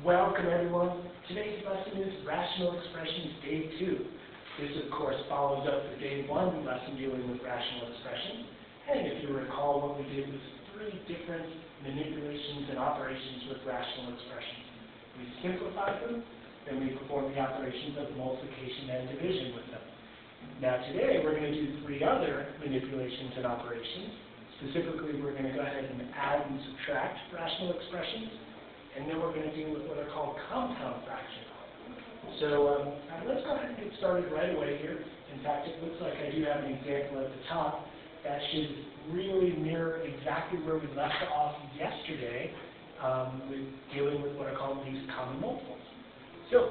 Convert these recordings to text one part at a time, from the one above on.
Welcome everyone. Today's lesson is Rational Expressions Day 2. This of course follows up the Day 1 lesson dealing with rational expressions. And if you recall, what we did was 3 different manipulations and operations with rational expressions. We simplified them, then we performed the operations of multiplication and division with them. Now today we're going to do 3 other manipulations and operations. Specifically, we're going to go ahead and add and subtract rational expressions. And then we're going to deal with what are called compound fractions. So let's go ahead and get started right away here. In fact, it looks like I do have an example at the top that should really mirror exactly where we left off yesterday with dealing with what are called least common multiples. So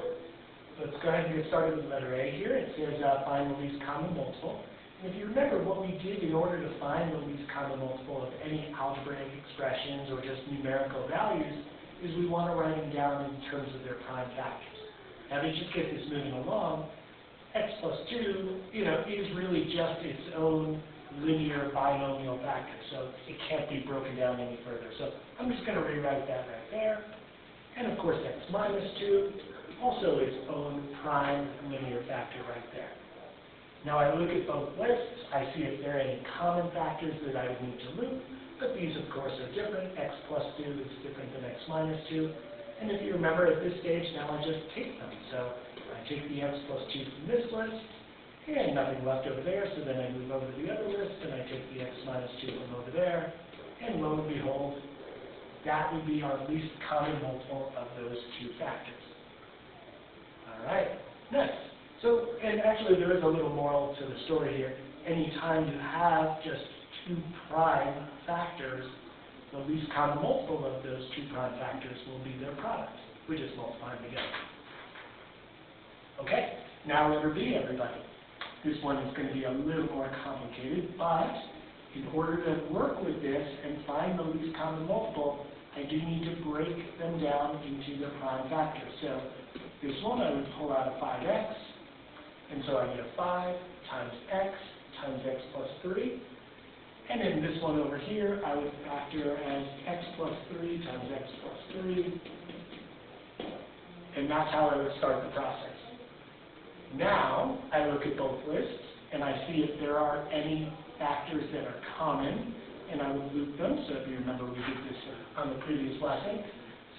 let's go ahead and get started with letter A here. It says find the least common multiple. And if you remember what we did in order to find the least common multiple of any algebraic expressions or just numerical values, is we want to write them down in terms of their prime factors. Now to just get this moving along, x plus 2, is really just its own linear binomial factor, so it can't be broken down any further. So I'm just going to rewrite that right there. And of course x minus 2, also its own prime linear factor right there. Now I look at both lists, I see if there are any common factors that I would need to loop. But these, of course, are different. X plus 2 is different than x minus 2. And if you remember at this stage, now I just take them. So I take the x plus 2 from this list, and nothing left over there, so then I move over to the other list, and I take the x minus 2 from over there, and lo and behold, that would be our least common multiple of those 2 factors. All right, next. So, and actually there is a little moral to the story here. Anytime you have just 2 prime factors, the least common multiple of those 2 prime factors will be their product. We just multiply them together. Okay, now letter B, everybody. This one is going to be a little more complicated, but in order to work with this and find the least common multiple, I do need to break them down into their prime factors. So this one I would pull out a 5x, and so I get a 5 times x plus 3. And then this one over here, I would factor as x plus 3 times x plus 3. And that's how I would start the process. Now, I look at both lists, and I see if there are any factors that are common, and I would loop them. So if you remember, we did this on the previous lesson.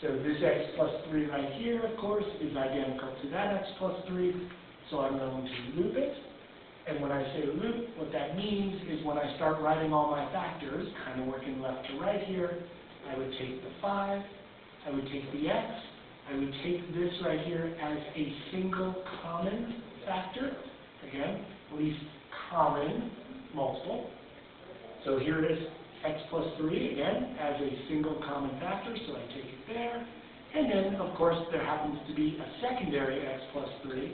So this x plus 3 right here, of course, is identical to that x plus 3. So I'm going to loop it. And when I say loop, what that means is when I start writing all my factors, kind of working left to right here, I would take the 5, I would take the x, I would take this right here as a single common factor. Again, least common multiple. So here it is, x plus 3, again, as a single common factor, so I take it there. And then, of course, there happens to be a secondary x plus 3,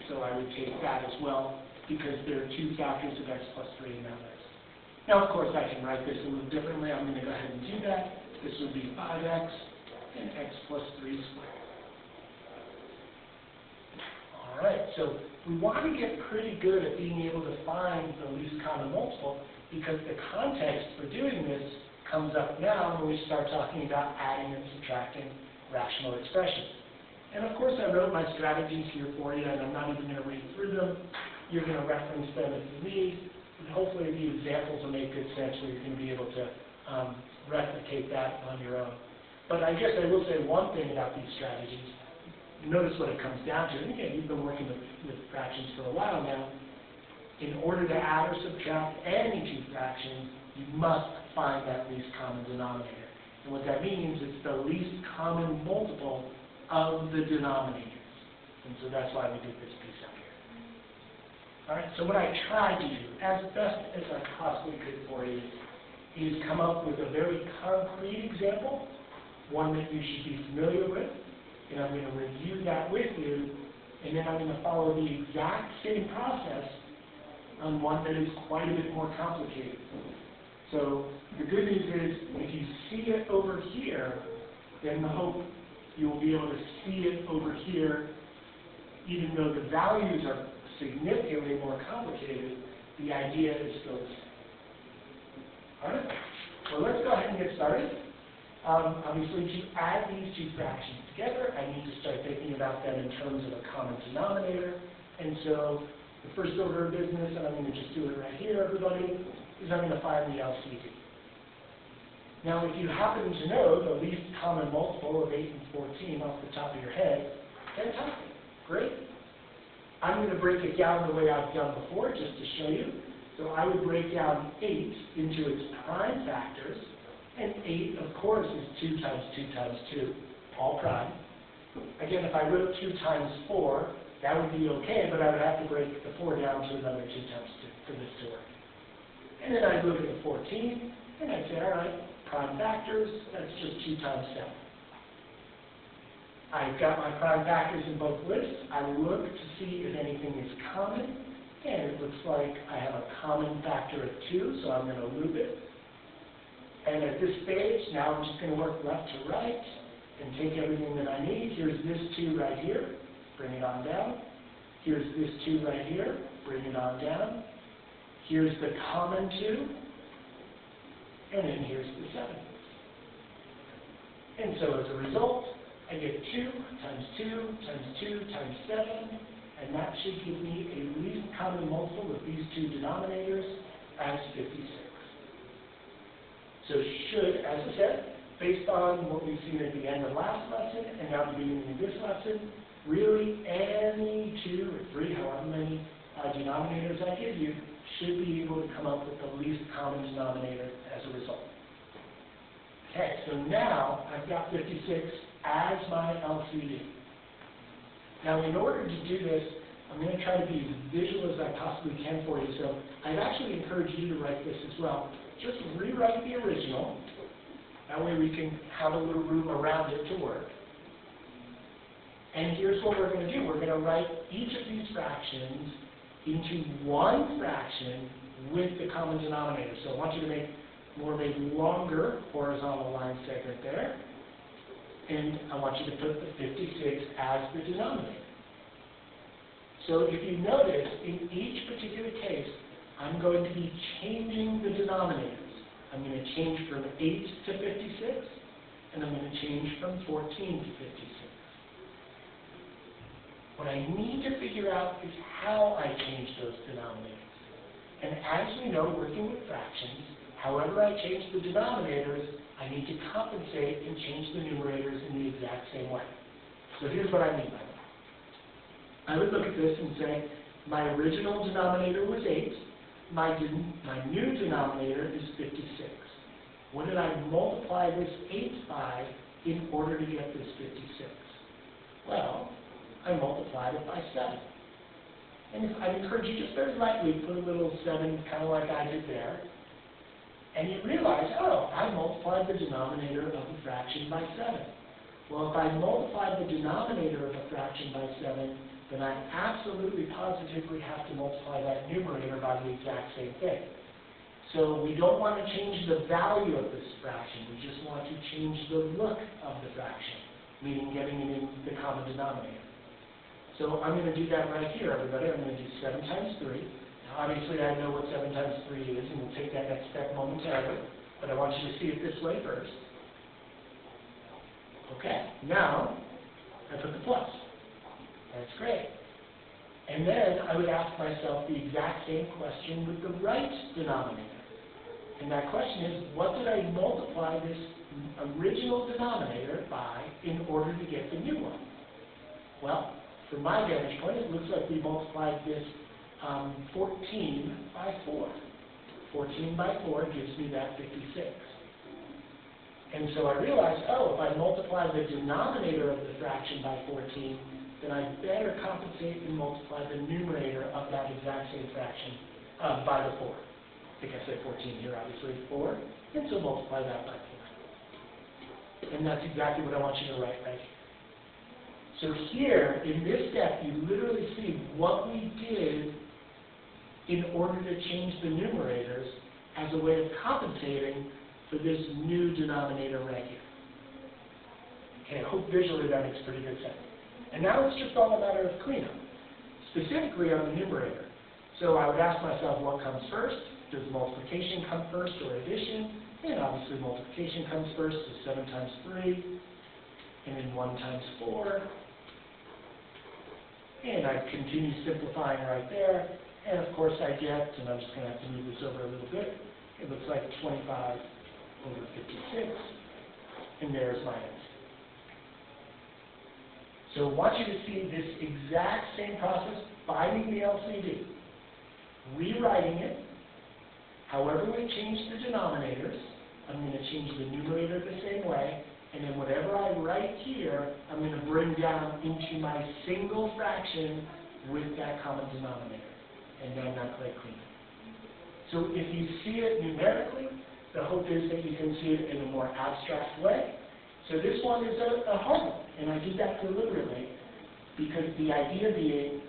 so I would take that as well, because there are 2 factors of x plus 3 in that list. Now, of course, I can write this a little differently. I'm going to go ahead and do that. This would be 5x and x plus 3 squared. All right, so we want to get pretty good at being able to find the least common multiple, because the context for doing this comes up now when we start talking about adding and subtracting rational expressions. And of course, I wrote my strategies here for you, and I'm not even going to read through them. You're going to reference them if you need, and hopefully the examples will make good sense where you're going to be able to replicate that on your own. But I guess I will say one thing about these strategies. Notice what it comes down to. And again, you've been working with fractions for a while now. In order to add or subtract any 2 fractions, you must find that least common denominator. And what that means is the least common multiple of the denominators. And so that's why we did this piece up here. All right, so what I tried to do, as best as I possibly could for you, is come up with a very concrete example, one that you should be familiar with, and I'm going to review that with you, and then I'm going to follow the exact same process on one that is quite a bit more complicated. So the good news is, if you see it over here, then the hope you will be able to see it over here, even though the values are significantly more complicated, the idea is still the same. All right, well, let's go ahead and get started. Obviously, to add these two fractions together, I need to start thinking about them in terms of a common denominator. And so the first order of business, and I'm going to just do it right here, everybody, is I'm going to find the LCD. Now, if you happen to know the least common multiple of 8 and 14 off the top of your head, fantastic, great. I'm going to break it down the way I've done before, just to show you. So I would break down 8 into its prime factors, and 8, of course, is 2 times 2 times 2, all prime. Again, if I wrote 2 times 4, that would be okay, but I would have to break the 4 down to another 2 times 2 for this to work. And then I'd look at the 14, and I'd say, all right, prime factors, that's just 2 times 7. I've got my prime factors in both lists. I look to see if anything is common, and it looks like I have a common factor of 2, so I'm going to loop it. And at this stage, now I'm just going to work left to right and take everything that I need. Here's this 2 right here, bring it on down. Here's this 2 right here, bring it on down. Here's the common 2, and then here's the 7. And so as a result, I get 2 times 2 times 2 times 7, and that should give me a least common multiple of these two denominators as 56. So should, as I said, based on what we've seen at the end of last lesson and now the beginning of this lesson, really any 2 or 3, however many denominators I give you, should be able to come up with the least common denominator as a result. Okay, so now I've got 56 as my LCD. Now, in order to do this, I'm going to try to be as visual as I possibly can for you. So I'd actually encourage you to write this as well. Just rewrite the original. That way we can have a little room around it to work. And here's what we're going to do. We're going to write each of these fractions into one fraction with the common denominator. So I want you to make more of a longer horizontal line segment there. And I want you to put the 56 as the denominator. So if you notice, in each particular case, I'm going to be changing the denominators. I'm going to change from 8 to 56, and I'm going to change from 14 to 56. What I need to figure out is how I change those denominators. And as we know, working with fractions, however I change the denominators, I need to compensate and change the numerators in the exact same way. So here's what I mean by that. I would look at this and say, my original denominator was 8. My new denominator is 56. What did I multiply this 8 by in order to get this 56? Well, I multiplied it by 7. And I'd encourage you just very lightly put a little 7, kind of like I did there. And you realize, oh, I multiplied the denominator of the fraction by 7. Well, if I multiplied the denominator of a fraction by 7, then I absolutely positively have to multiply that numerator by the exact same thing. So we don't want to change the value of this fraction. We just want to change the look of the fraction, meaning getting it in the common denominator. So I'm going to do that right here, everybody. I'm going to do 7 times 3. Now, obviously, I know what 7 times 3 is, and we'll take that next step momentarily. But I want you to see it this way first. Okay, now I put the plus. That's great. And then I would ask myself the exact same question with the right denominator. And that question is, what did I multiply this original denominator by in order to get the new one? Well, from my vantage point, it looks like we multiplied this 14 by 4. 14 by 4 gives me that 56. And so I realized, oh, if I multiply the denominator of the fraction by 14, then I better compensate and multiply the numerator of that exact same fraction by the 4. I think I said 14 here, obviously, 4. And so multiply that by 4. And that's exactly what I want you to write right here. So here, in this step, you literally see what we did in order to change the numerators as a way of compensating for this new denominator right here. Okay, I hope visually that makes pretty good sense. And now it's just all a matter of cleanup, specifically on the numerator. So I would ask myself, what comes first? Does multiplication come first or addition? And obviously multiplication comes first, so 7 times 3, and then 1 times 4. And I continue simplifying right there. And of course I get, and I'm just going to have to move this over a little bit, it looks like 25 over 56, and there's my answer. So I want you to see this exact same process, finding the LCD, rewriting it. However we change the denominators, I'm going to change the numerator the same way, and then whatever I write here, I'm going to bring down into my single fraction with that common denominator, and then I click clean. So if you see it numerically, the hope is that you can see it in a more abstract way. So this one is a hard one, and I did that deliberately because the idea being,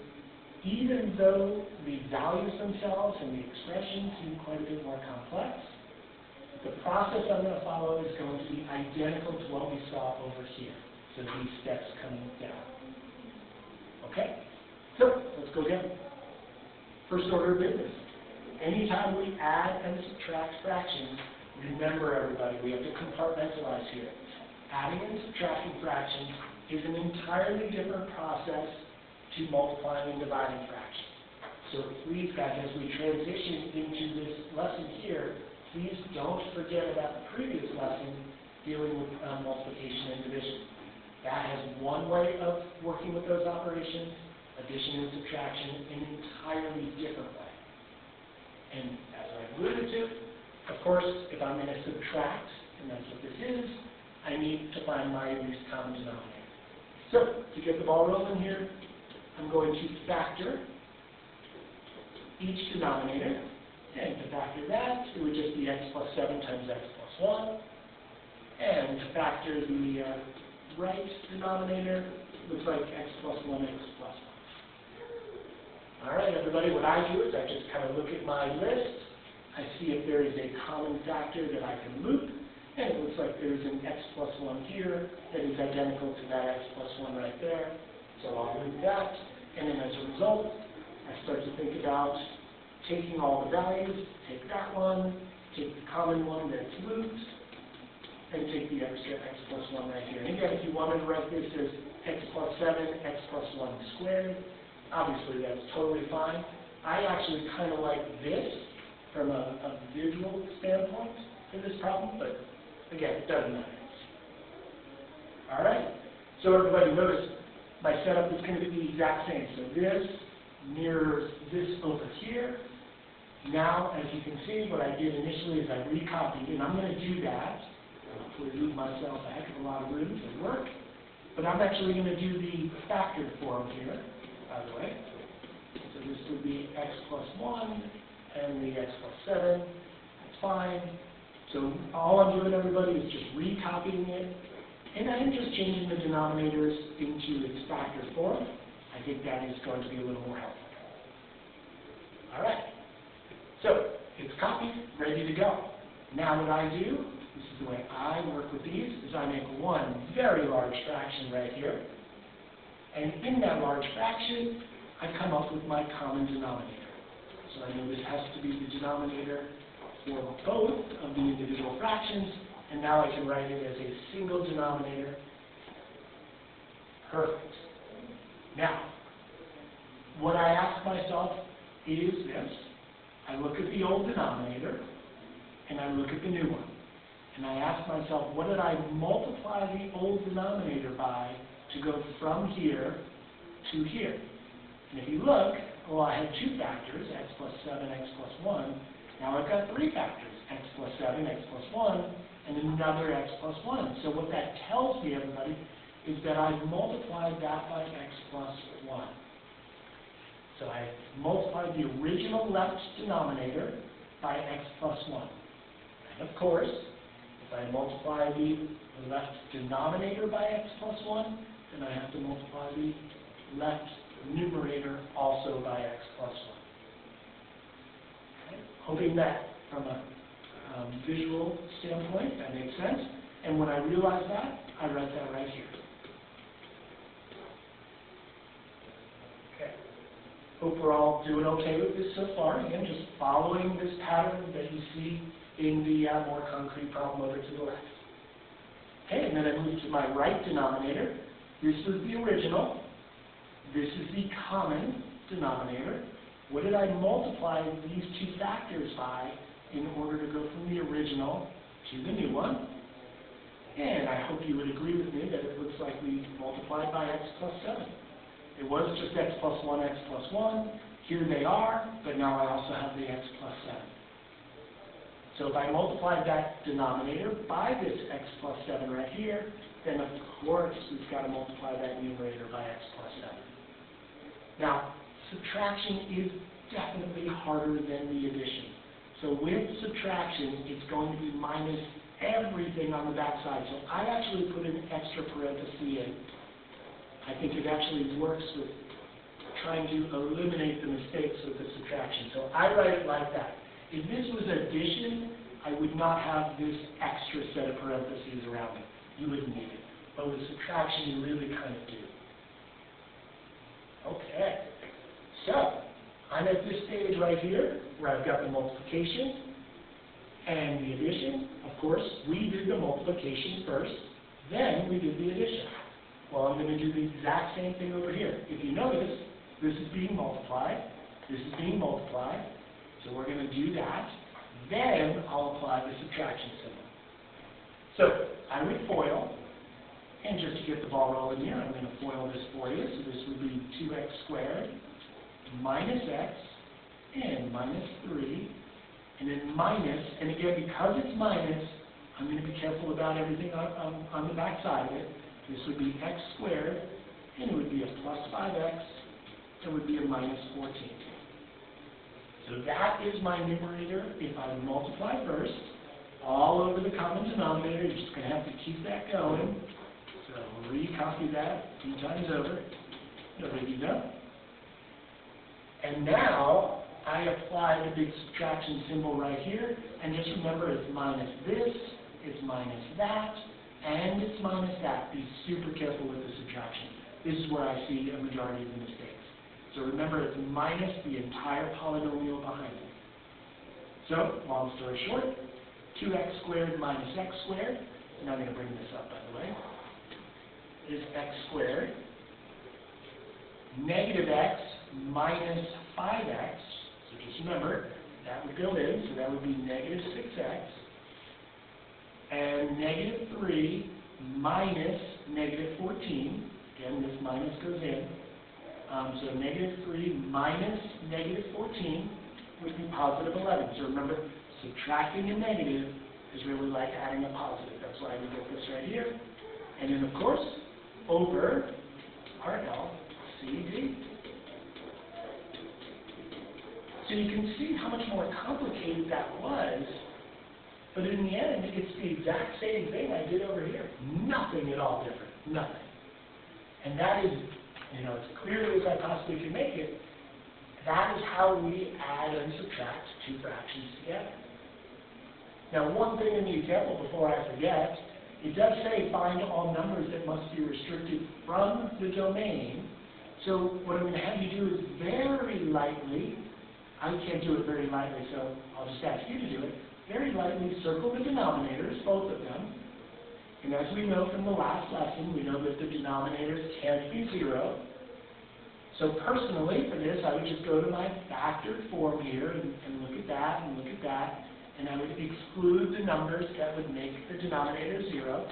even though the values themselves and the expressions seem quite a bit more complex, the process I'm going to follow is going to be identical to what we saw over here. So these steps coming down. Okay? So let's go again. First order of business. Anytime we add and subtract fractions, remember everybody, we have to compartmentalize here. Adding and subtracting fractions is an entirely different process to multiplying and dividing fractions. So please, guys, as we transition into this lesson here, please don't forget about the previous lesson dealing with multiplication and division. That has one way of working with those operations, addition and subtraction, in an entirely different way. And as I alluded to, of course, if I'm going to subtract, and that's what this is, I need to find my least common denominator. So, to get the ball rolling here, I'm going to factor each denominator. And to factor that, it would just be x plus 7 times x plus 1. And to factor the right denominator, looks like x plus 1, x plus 1. All right, everybody, what I do is I just kind of look at my list. I see if there is a common factor that I can loop. And it looks like there's an x plus 1 here that is identical to that x plus 1 right there. So I'll loop that. And then as a result, I start to think about taking all the values, take that one, take the common one that's looped, and take the extra x plus 1 right here. And again, if you wanted to write this as x plus 7, x plus 1 squared, obviously that's totally fine. I actually kind of like this from a visual standpoint for this problem, but again, it doesn't matter. All right? So everybody notice my setup is going to be the exact same. So this mirrors this over here. Now, as you can see, what I did initially is I recopied, and I'm going to do that. I'll hopefully leave myself a heck of a lot of room to work. But I'm actually going to do the factored form here, by the way. So this would be x plus 1 and the x plus 7. That's fine. So all I'm doing, everybody, is just recopying it. And I'm just changing the denominators into its factored form. I think that is going to be a little more helpful. All right. So it's copied, ready to go. Now what I do, this is the way I work with these, is I make one very large fraction right here. And in that large fraction, I come up with my common denominator. So I know this has to be the denominator for both of the individual fractions, and now I can write it as a single denominator. Perfect. Now, what I ask myself is this. I look at the old denominator, and I look at the new one. And I ask myself, what did I multiply the old denominator by to go from here to here? And if you look, well, I had two factors, x plus 7, x plus 1. Now I've got three factors, x plus 7, x plus 1, and another x plus 1. So what that tells me, everybody, is that I've multiplied that by x plus 1. So I multiplied the original left denominator by x plus 1. And of course, if I multiply the left denominator by x plus 1, then I have to multiply the left numerator also by x plus 1. Okay? Hoping that from a visual standpoint, that makes sense. And when I realize that, I write that right here. Okay. Hope we're all doing okay with this so far. Again, just following this pattern that you see in the more concrete problem over to the left. Okay, and then I move to my right denominator. This was the original. This is the common denominator. What did I multiply these two factors by in order to go from the original to the new one? And I hope you would agree with me that it looks like we multiplied by x plus 7. It was just x plus 1, x plus 1. Here they are, but now I also have the x plus 7. So if I multiplied that denominator by this x plus 7 right here, then of course we've got to multiply that numerator by x plus 7. Now, subtraction is definitely harder than the addition. So with subtraction, it's going to be minus everything on the back side. So I actually put an extra parenthesis in. I think it actually works with trying to eliminate the mistakes with the subtraction. So I write it like that. If this was addition, I would not have this extra set of parentheses around it. You wouldn't need it. But with subtraction, you really kind of do. Okay. So, I'm at this stage right here, where I've got the multiplication and the addition. Of course, we did the multiplication first, then we did the addition. Well, I'm going to do the exact same thing over here. If you notice, this is being multiplied, this is being multiplied, so we're going to do that. Then I'll apply the subtraction symbol. So I would FOIL, and just to get the ball rolling here, I'm going to FOIL this for you. So this would be 2x squared minus x and minus 3, and then minus, and again, because it's minus, I'm going to be careful about everything on the back side of it. This would be x squared, and it would be a plus 5x, and would be a minus 14. So that is my numerator if I multiply first, all over the common denominator. You're just going to have to keep that going. So recopy that a few times over. No biggie though. And now I apply the big subtraction symbol right here, and just remember it's minus this, it's minus that, and it's minus that. Be super careful with the subtraction. This is where I see a majority of the mistakes. So remember, it's minus the entire polynomial behind it. So, long story short, 2x squared minus x squared, and I'm going to bring this up, by the way, is x squared, negative x minus 5x, so just remember, that would go in, so that would be negative 6x, and negative 3 minus negative 14, again, this minus goes in, so negative 3 minus negative 14 would be positive 11. So remember, subtracting a negative is really like adding a positive. That's why we get this right here. And then, of course, over our LCD. So you can see how much more complicated that was. But in the end, it's the exact same thing I did over here. Nothing at all different. Nothing. And that is, as clearly as I possibly can make it, that is how we add and subtract two fractions together. Now, one thing in the example before I forget, it does say find all numbers that must be restricted from the domain. So what I'm going to have you do is very lightly, I can't do it very lightly, so I'll just ask you to do it, very lightly circle the denominators, both of them. And as we know from the last lesson, we know that the denominators can't be 0. So personally, for this, I would just go to my factored form here and look at that and look at that. And I would exclude the numbers that would make the denominator 0.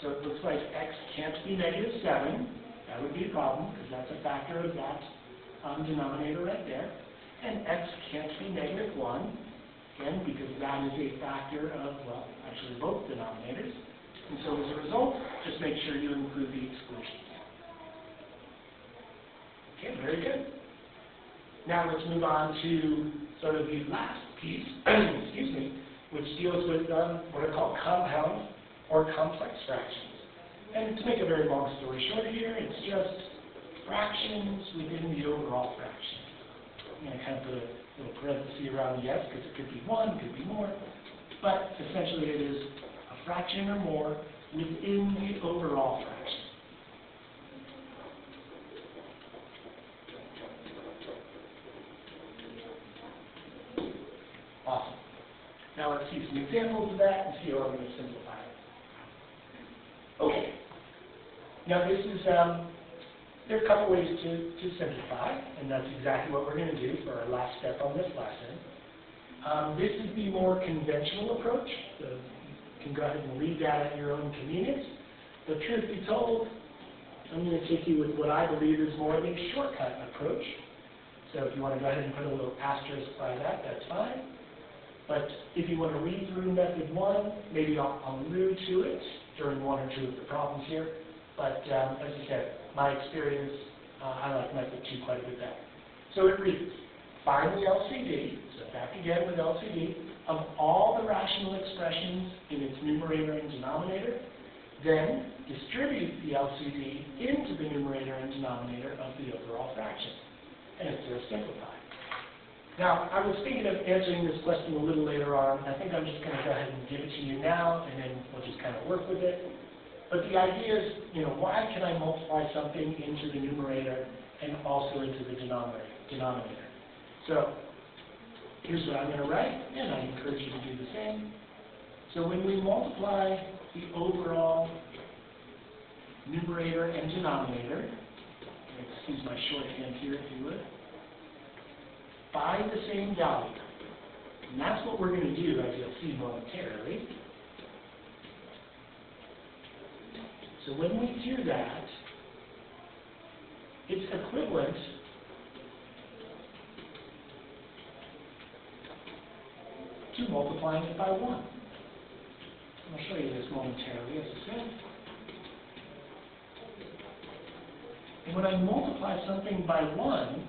So it looks like x can't be negative 7. That would be a problem because that's a factor of that denominator right there. And x can't be negative 1. Again, because that is a factor of, well, actually both denominators. And so as a result, just make sure you include the exclusions. Okay, very good. Now let's move on to sort of the last piece, excuse me, which deals with what are called compound or complex fractions. And to make a very long story short here, it's just fractions within the overall fraction. I'm going to kind of put a little parenthesis around the s because it could be 1, it could be more, but essentially it is a fraction or more within the overall fraction. Awesome. Now let's see see some examples of that and see how I'm going to simplify it. Okay. Now this is, there are a couple ways to simplify, and that's exactly what we're going to do for our last step on this lesson. This is the more conventional approach, so you can go ahead and read that at your own convenience. But truth be told, I'm going to take you with what I believe is more of a shortcut approach. So if you want to go ahead and put a little asterisk by that, that's fine. But if you want to read through method 1, maybe I'll allude to it during one or two of the problems here. But as I said, my experience, I like method 2 quite a bit better. So it reads, find the LCD, so back again with LCD, of all the rational expressions in its numerator and denominator, then distribute the LCD into the numerator and denominator of the overall fraction. And it's sort of simplified. Now, I was thinking of answering this question a little later on, and I think I'm just going to go ahead and give it to you now, and then we'll just kind of work with it. But the idea is, why can I multiply something into the numerator and also into the denominator? So, here's what I'm going to write, and I encourage you to do the same. So when we multiply the overall numerator and denominator, excuse my shorthand here if you would, by the same value. And that's what we're going to do, as you'll see momentarily. So when we do that, it's equivalent to multiplying it by 1. I'll show you this momentarily, as I said. And when I multiply something by 1,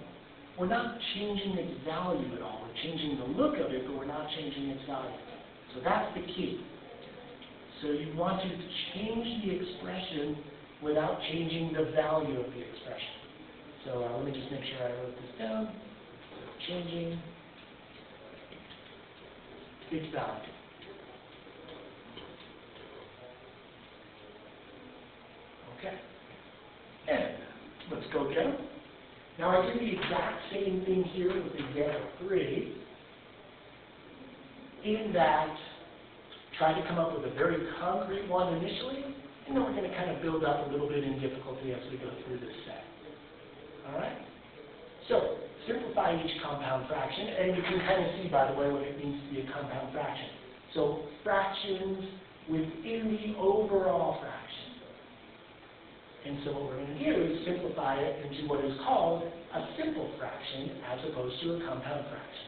we're not changing its value at all. We're changing the look of it, but we're not changing its value. So that's the key. So you want to change the expression without changing the value of the expression. So let me just make sure I wrote this down. So changing its value. Okay. And let's go get them. Now I do the exact same thing here with example 3, in that try to come up with a very concrete one initially, and then we're going to kind of build up a little bit in difficulty as we go through this set. All right? So simplify each compound fraction, and you can kind of see, by the way, what it means to be a compound fraction. So fractions within the overall fraction. And so what we're going to do is simplify it into what is called a simple fraction as opposed to a compound fraction.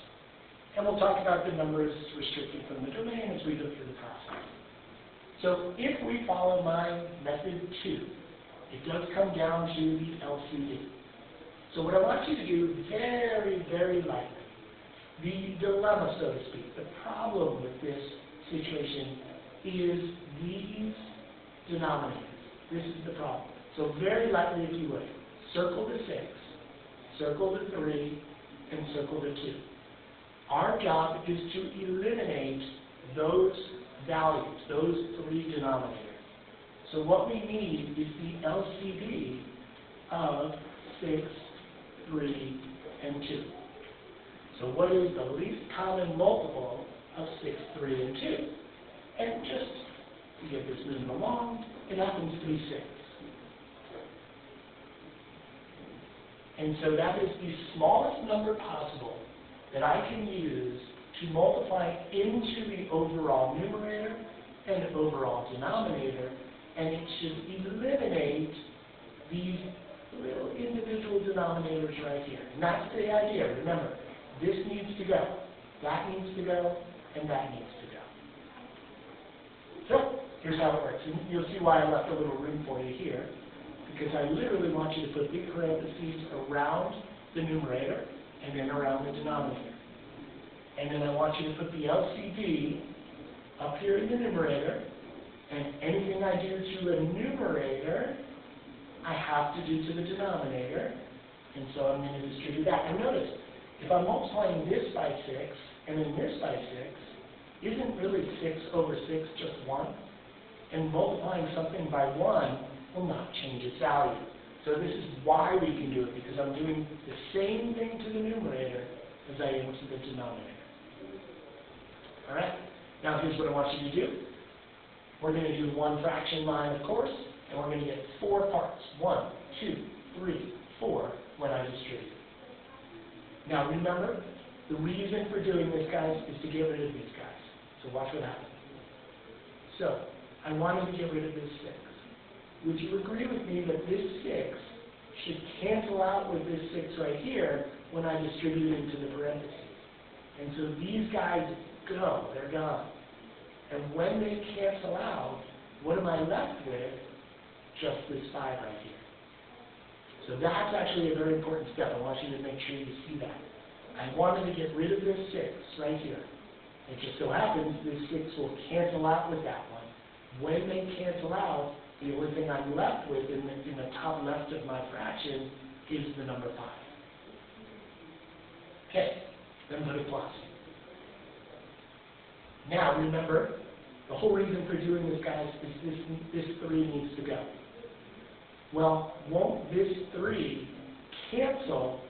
And we'll talk about the numbers restricted from the domain as we go through the process. So if we follow my method 2, it does come down to the LCD. So what I want you to do very, very lightly, the dilemma, so to speak, the problem with this situation is these denominators. This is the problem. So very lightly, if you would, circle the 6, circle the 3, and circle the 2. Our job is to eliminate those values, those 3 denominators. So what we need is the LCD of 6, 3, and 2. So what is the least common multiple of 6, 3, and 2? And just to get this moving along, it happens to be 6. And so that is the smallest number possible that I can use to multiply into the overall numerator and overall denominator, and it should eliminate these little individual denominators right here. And that's the idea. Remember, this needs to go, that needs to go, and that needs to go. So here's how it works. And you'll see why I left a little room for you here, because I literally want you to put big parentheses around the numerator and then around the denominator. And then I want you to put the LCD up here in the numerator, and anything I do to a numerator, I have to do to the denominator, and so I'm going to distribute that. And notice, if I'm multiplying this by 6 and then this by 6, isn't really 6 over 6 just 1? And multiplying something by 1 will not change its value. So this is why we can do it, because I'm doing the same thing to the numerator as I am to the denominator. All right? Now here's what I want you to do. We're going to do one fraction line, of course, and we're going to get 4 parts. 1, 2, 3, 4 when I distribute. Now remember, the reason for doing this, guys, is to get rid of these guys. So watch what happens. So, I wanted to get rid of this 6. Would you agree with me that this 6 should cancel out with this 6 right here when I distribute it into the parentheses? And so these guys go, they're gone. And when they cancel out, what am I left with? Just this 5 right here. So that's actually a very important step. I want you to make sure you see that. I wanted to get rid of this 6 right here. It just so happens this 6 will cancel out with that one. When they cancel out, the only thing I'm left with in the top left of my fraction is the number 5. Okay, then put a plus. Now remember, the whole reason for doing this, guys, is this 3 needs to go. Well, won't this 3 cancel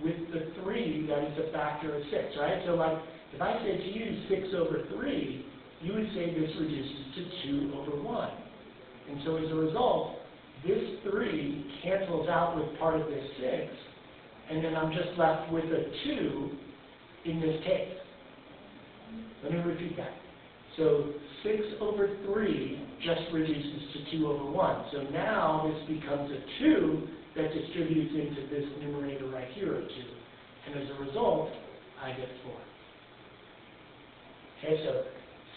with the 3 that is a factor of 6, right? So like, if I said to you 6 over 3, you would say this reduces to 2 over 1. And so as a result, this 3 cancels out with part of this 6, and then I'm just left with a 2 in this case. Let me repeat that. So 6 over 3 just reduces to 2 over 1. So now this becomes a 2 that distributes into this numerator right here of 2. And as a result, I get 4. Okay, so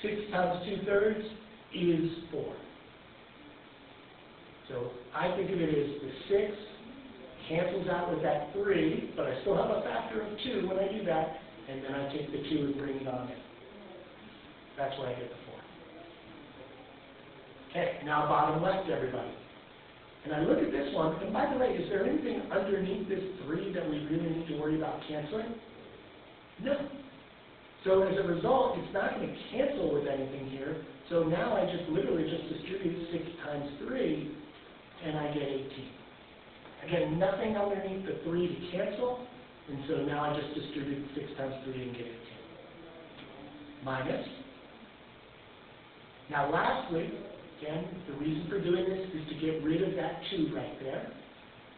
6 times 2/3 is 4. So I think of it as the 6 cancels out with that 3, but I still have a factor of 2 when I do that, and then I take the 2 and bring it on in. That's where I get the 4. Okay, now bottom left, everybody. And I look at this one, and by the way, is there anything underneath this 3 that we really need to worry about canceling? No. So as a result, it's not going to cancel with anything here. So now I just literally just distribute 6 times 3, and I get 18. Again, nothing underneath the 3 to cancel, and so now I just distribute 6 times 3 and get 18. Minus. Now lastly, again, the reason for doing this is to get rid of that 2 right there.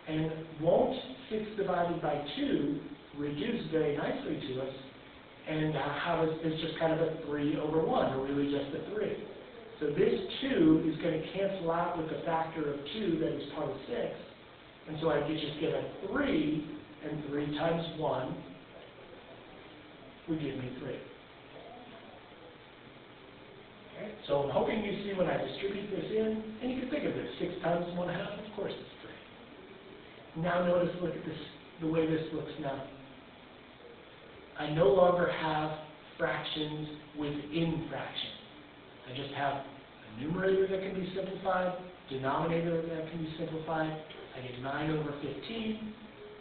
And won't 6 divided by 2 reduce very nicely to us? And how it's just kind of a 3 over 1, or really just a 3. So this 2 is going to cancel out with the factor of 2 that is part of 6. And so I could just get a 3, and 3 times 1 would give me 3. Okay? So I'm hoping you see when I distribute this in, and you can think of this, 6 times 1/2, of course it's 3. Now notice, look at this, the way this looks now. I no longer have fractions within fractions. I just have a numerator that can be simplified, denominator that can be simplified. I get 9 over 15,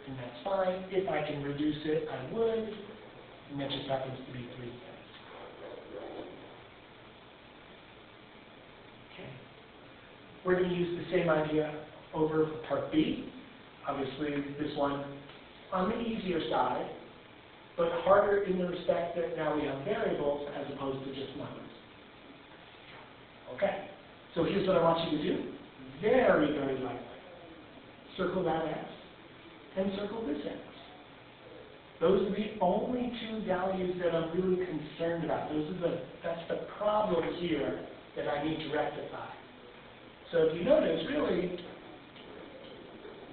and that's fine. If I can reduce it, I would, and that just happens to be 3. Okay. We're going to use the same idea over for part B. Obviously, this one on the easier side, but harder in the respect that now we have variables as opposed to just numbers. Okay, so here's what I want you to do. Very, very lightly. Circle that x, and circle this x. Those are the only 2 values that I'm really concerned about. That's the problem here that I need to rectify. So if you notice, really,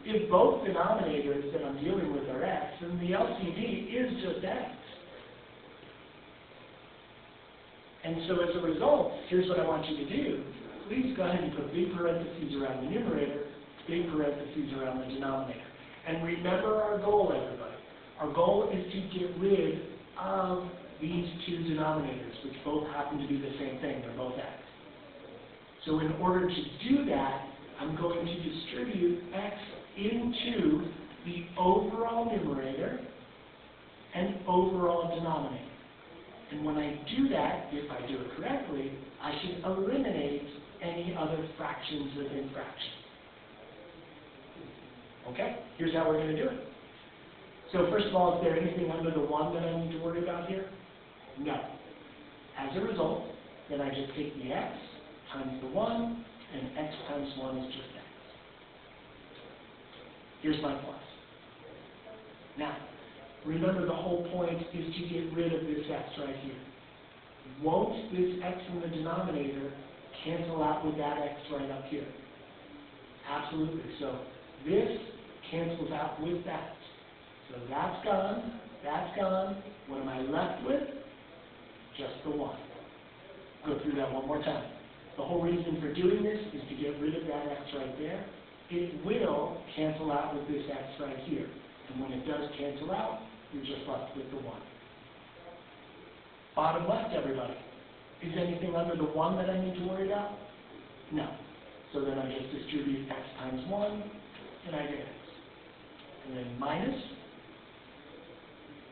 if both denominators that I'm dealing with are x, then the LCD is just x. And so as a result, here's what I want you to do. Please go ahead and put big parentheses around the numerator, big parentheses around the denominator. And remember our goal, everybody. Our goal is to get rid of these 2 denominators, which both happen to be the same thing. They're both x. So in order to do that, I'm going to distribute x into the overall numerator and overall denominator. And when I do that, if I do it correctly, I should eliminate any other fractions within fractions. Okay? Here's how we're going to do it. So first of all, is there anything under the 1 that I need to worry about here? No. As a result, then I just take the x times the 1, and x times 1 is just x. Here's my plus. Now, remember the whole point is to get rid of this x right here. Won't this x in the denominator cancel out with that x right up here? Absolutely. So this cancels out with that. So that's gone, that's gone. What am I left with? Just the 1. Go through that one more time. The whole reason for doing this is to get rid of that x right there. It will cancel out with this x right here. And when it does cancel out, you're just left with the 1. Bottom left, everybody. Is anything under the 1 that I need to worry about? No. So then I just distribute x times 1, and I get x. And then minus.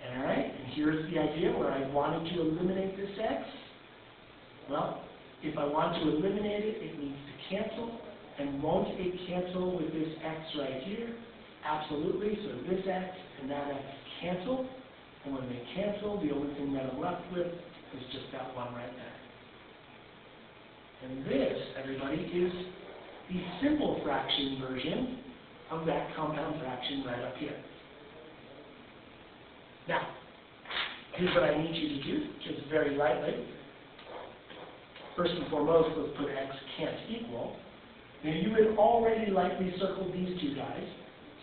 All right, and here's the idea where I wanted to eliminate this x. Well, if I want to eliminate it, it needs to cancel. And won't it cancel with this x right here? Absolutely. So this x and that x cancel. And when they cancel, the only thing that I'm left with is just that 1 right there. And this, everybody, is the simple fraction version of that compound fraction right up here. Now, here's what I need you to do, just very lightly. First and foremost, let's put x can't equal. Now, you had already likely circled these two guys,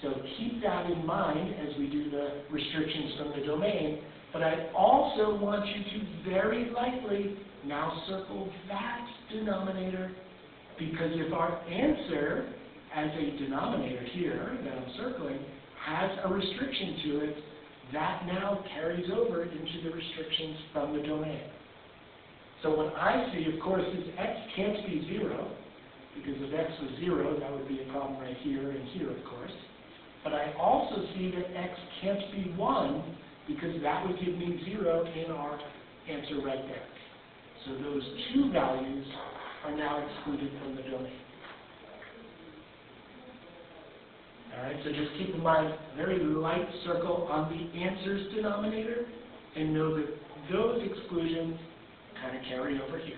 so keep that in mind as we do the restrictions from the domain. But I also want you to very likely now circle that denominator, because if our answer as a denominator here that I'm circling has a restriction to it, that now carries over into the restrictions from the domain. So what I see, of course, is x can't be 0, because if x was 0, that would be a problem right here and here, of course. But I also see that x can't be 1, because that would give me 0 in our answer right there. So those two values are now excluded from the domain. All right, so just keep in mind, a very light circle on the answers denominator, and know that those exclusions kind of carry over here.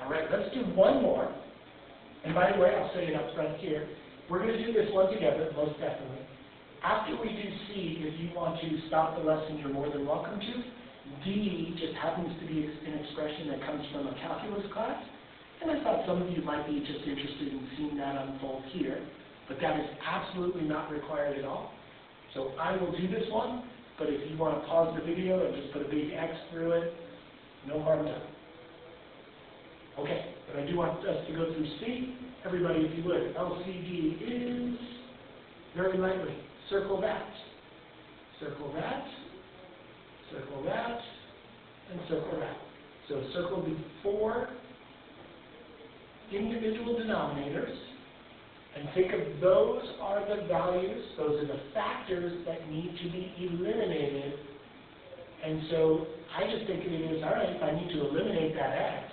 All right, let's do one more. And by the way, I'll say it up front here. We're going to do this one together, most definitely. After we do C, if you want to stop the lesson, you're more than welcome to. D just happens to be an expression that comes from a calculus class. And I thought some of you might be just interested in seeing that unfold here. But that is absolutely not required at all. So I will do this one, but if you want to pause the video and just put a big X through it, no harm done. Okay, but I do want us to go through C. Everybody, if you would, LCD is, very lightly, circle that, circle that, circle that, and circle that. So circle the 4 individual denominators, and think of those are the values, those are the factors that need to be eliminated. And so I just think of it as, all right, if I need to eliminate that x,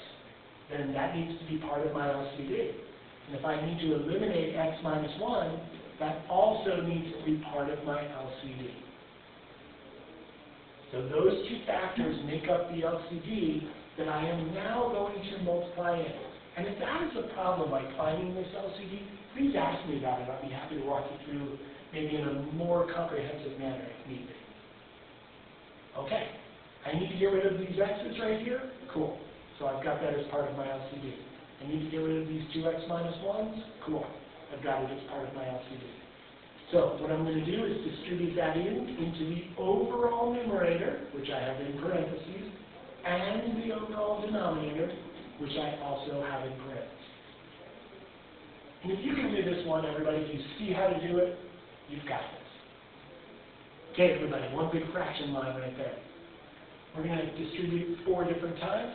then that needs to be part of my LCD. And if I need to eliminate x minus 1, that also needs to be part of my LCD. So those two factors make up the LCD that I am now going to multiply in. And if that is a problem, like finding this LCD, please ask me about it. I'll be happy to walk you through maybe in a more comprehensive manner if need be. Okay, I need to get rid of these x's right here. Cool. So I've got that as part of my LCD. I need to get rid of these 2x minus 1s. Cool. I've got it as part of my LCD. So what I'm going to do is distribute that into the overall numerator, which I have in parentheses, and the overall denominator, which I also have in parentheses. And if you can do this one, everybody, if you see how to do it, you've got this. Okay, everybody, one big fraction line right there. We're going to distribute 4 different times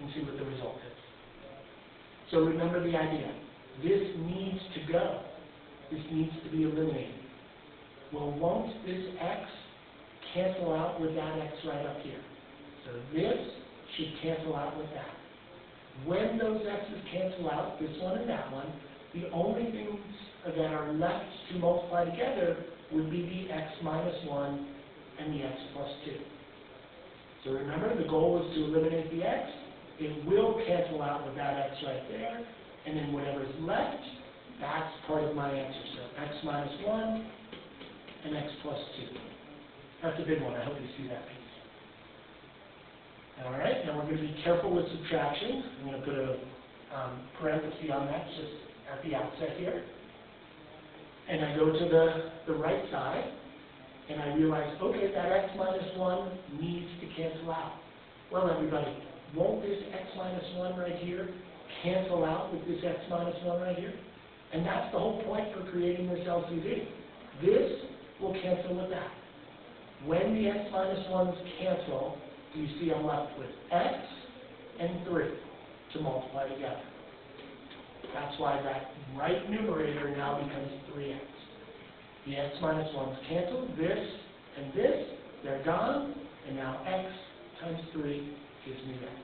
and see what the result is. So remember the idea. This needs to go. This needs to be eliminated. Well, won't this x cancel out with that x right up here? So this should cancel out with that. When those x's cancel out, this one and that one, the only things that are left to multiply together would be the x minus 1 and the x plus 2. So remember, the goal is to eliminate the x. It will cancel out with that x right there, and then whatever's left, that's part of my answer. So x minus 1 and x plus 2. That's a big one. I hope you see that piece. All right, now we're going to be careful with subtraction. I'm going to put a parenthesis on that just at the outset here. And I go to the right side, and I realize, okay, that x minus 1 needs to cancel out. Well, everybody, won't this x minus 1 right here cancel out with this x minus 1 right here? And that's the whole point for creating this LCD. This will cancel with that. When the x minus 1's cancel, you see I'm left with x and 3 to multiply together. That's why that right numerator now becomes 3x. The x minus 1's cancel. This and this, they're gone. And now x times 3 gives me that.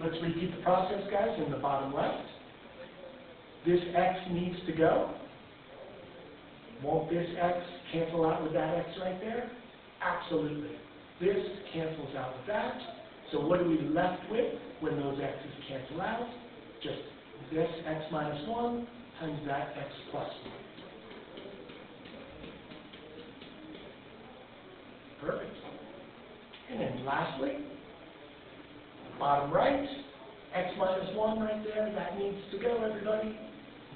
Let's repeat the process, guys, in the bottom left. This x needs to go. Won't this x cancel out with that x right there? Absolutely. This cancels out with that. So what are we left with when those x's cancel out? Just this x minus 1 times that x plus 1. Perfect. And then lastly, bottom right, x minus 1 right there, that needs to go, everybody.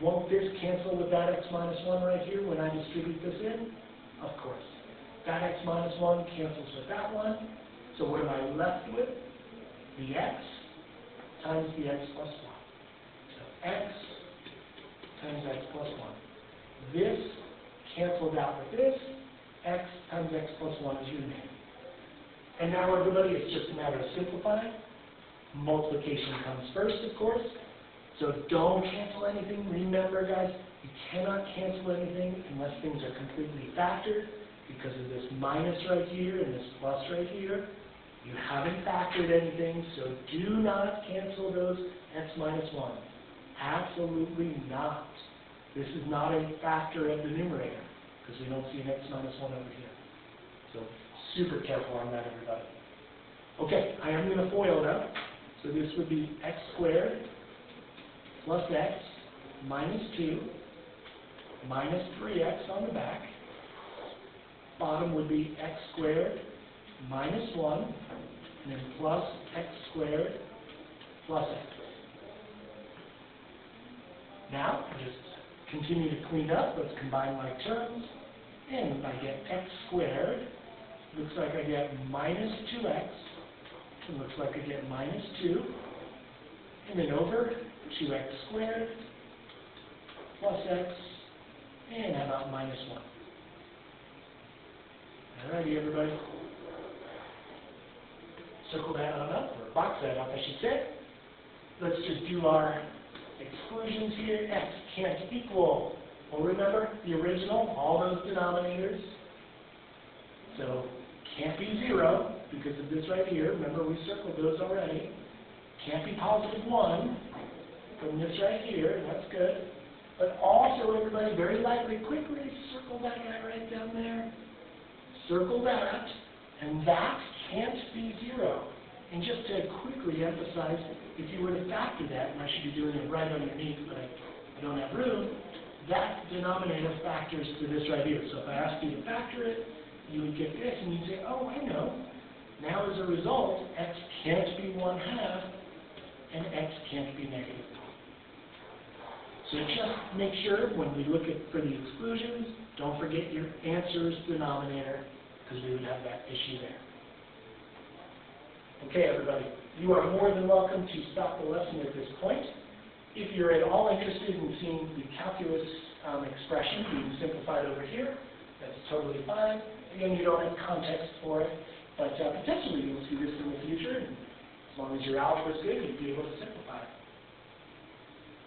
Won't this cancel with that x minus 1 right here when I distribute this in? Of course. That x minus 1 cancels with that one. So what am I left with? The x times the x plus 1. So x times x plus 1. This cancels out with this. X times x plus 1 is your name. And now, everybody, it's just a matter of simplifying. Multiplication comes first, of course. So don't cancel anything. Remember, guys, you cannot cancel anything unless things are completely factored because of this minus right here and this plus right here. You haven't factored anything, so do not cancel those x minus 1. Absolutely not. This is not a factor of the numerator because we don't see an x minus 1 over here. So super careful on that, everybody. Okay, I am going to FOIL it up. So this would be x squared plus x minus 2 minus 3x on the back. Bottom would be x squared minus 1 and then plus x squared plus x. Now, just continue to clean up. Let's combine like terms. And I get x squared. Looks like I get minus 2x. It looks like I get minus 2. And then over 2x squared plus x. And how about minus 1? Alrighty, everybody. Circle that on up, or box that up, I should say. Let's just do our exclusions here. X can't equal. Well, remember the original, all those denominators. So can't be 0 because of this right here. Remember, we circled those already. Can't be positive 1 from this right here. That's good. But also, everybody, very lightly, quickly circle that guy right down there. Circle that, and that can't be 0. And just to quickly emphasize, if you were to factor that, and I should be doing it right underneath, but I don't have room, that denominator factors to this right here. So if I asked you to factor it, you would get this, and you'd say, oh, I know. Now, as a result, x can't be 1/2, and x can't be negative 1. So just make sure when we look for the exclusions, don't forget your answer's denominator, because we would have that issue there. Okay, everybody, you are more than welcome to stop the lesson at this point. If you're at all interested in seeing the calculus expression being simplified over here, that's totally fine. Again, you don't have context for it, but potentially you'll see this in the future, and as long as your algebra is good, you'll be able to simplify it.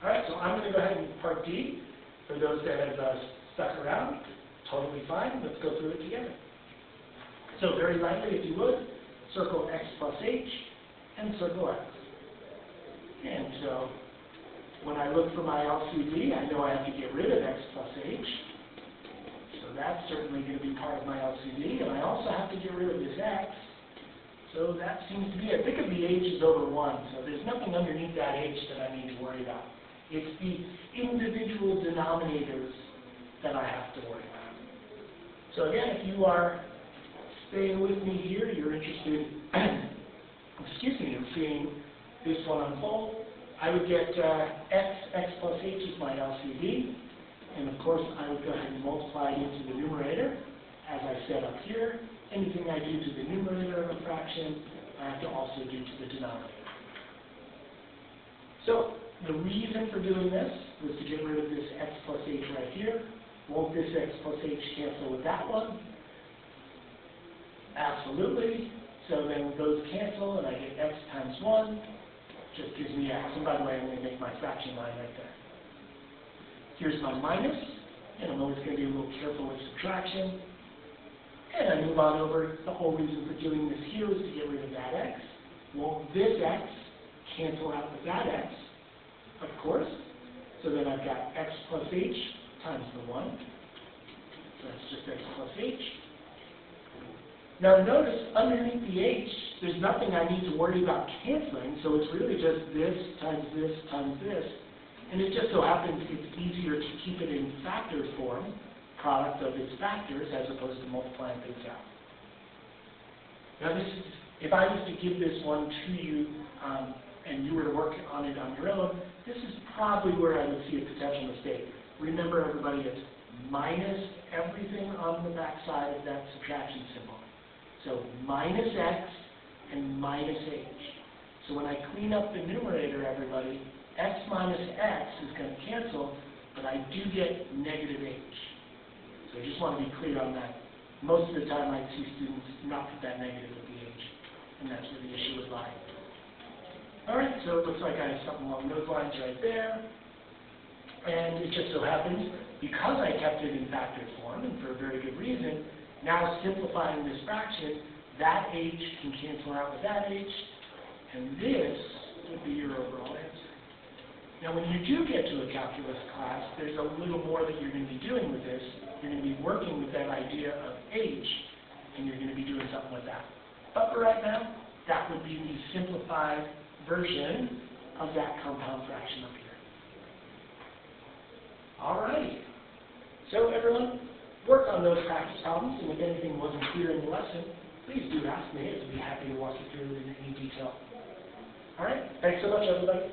All right, so I'm going to go ahead and part D. For those that have stuck around, totally fine. Let's go through it together. So very lightly, if you would, circle x plus h and circle x. And so when I look for my LCD, I know I have to get rid of x plus h. So So that's certainly going to be part of my LCD, and I also have to get rid of this x. So that seems to be it. Think of the h as over 1, so there's nothing underneath that h that I need to worry about. It's the individual denominators that I have to worry about. So again, if you are staying with me here, you're interested in seeing this one unfold, I would get x plus h is my LCD, and of course I would go ahead and multiply it into the numerator, as I said up here. Anything I do to the numerator of a fraction, I have to also do to the denominator. So the reason for doing this was to get rid of this x plus h right here. Won't this x plus h cancel with that one? Absolutely. So then those cancel, and I get x times 1. Just gives me x. And by the way, I'm going to make my fraction line right there. Here's my minus, and I'm always going to be a little careful with subtraction. And I move on over. The whole reason for doing this here is to get rid of that x. Won't this x cancel out with that x? Of course. So then I've got x plus h times the 1. So that's just x plus h. Now notice, underneath the h, there's nothing I need to worry about canceling, so it's really just this times this times this. And it just so happens it's easier to keep it in factor form, product of its factors, as opposed to multiplying things out. Now this is, if I was to give this one to you, and you were to work on it on your own, this is probably where I would see a potential mistake. Remember, everybody, it's minus everything on the back side of that subtraction symbol. So minus x and minus h. So when I clean up the numerator, everybody, x minus x is going to cancel, but I do get negative h. So I just want to be clear on that. Most of the time I see students not put that negative with the h, and that's where the issue would lie. Alright, so it looks like I have something along those lines right there. And it just so happens, because I kept it in factored form, and for a very good reason, now simplifying this fraction, that h can cancel out with that h, and this would be your overall answer. Now when you do get to a calculus class, there's a little more that you're going to be doing with this. You're going to be working with that idea of h, and you're going to be doing something with that. But for right now, that would be the simplified version of that compound fraction up here. Alright, so everyone, work on those practice problems, and if anything wasn't clear in the lesson, please do ask me. I'd be happy to walk you through it in any detail. Alright, thanks so much, everybody.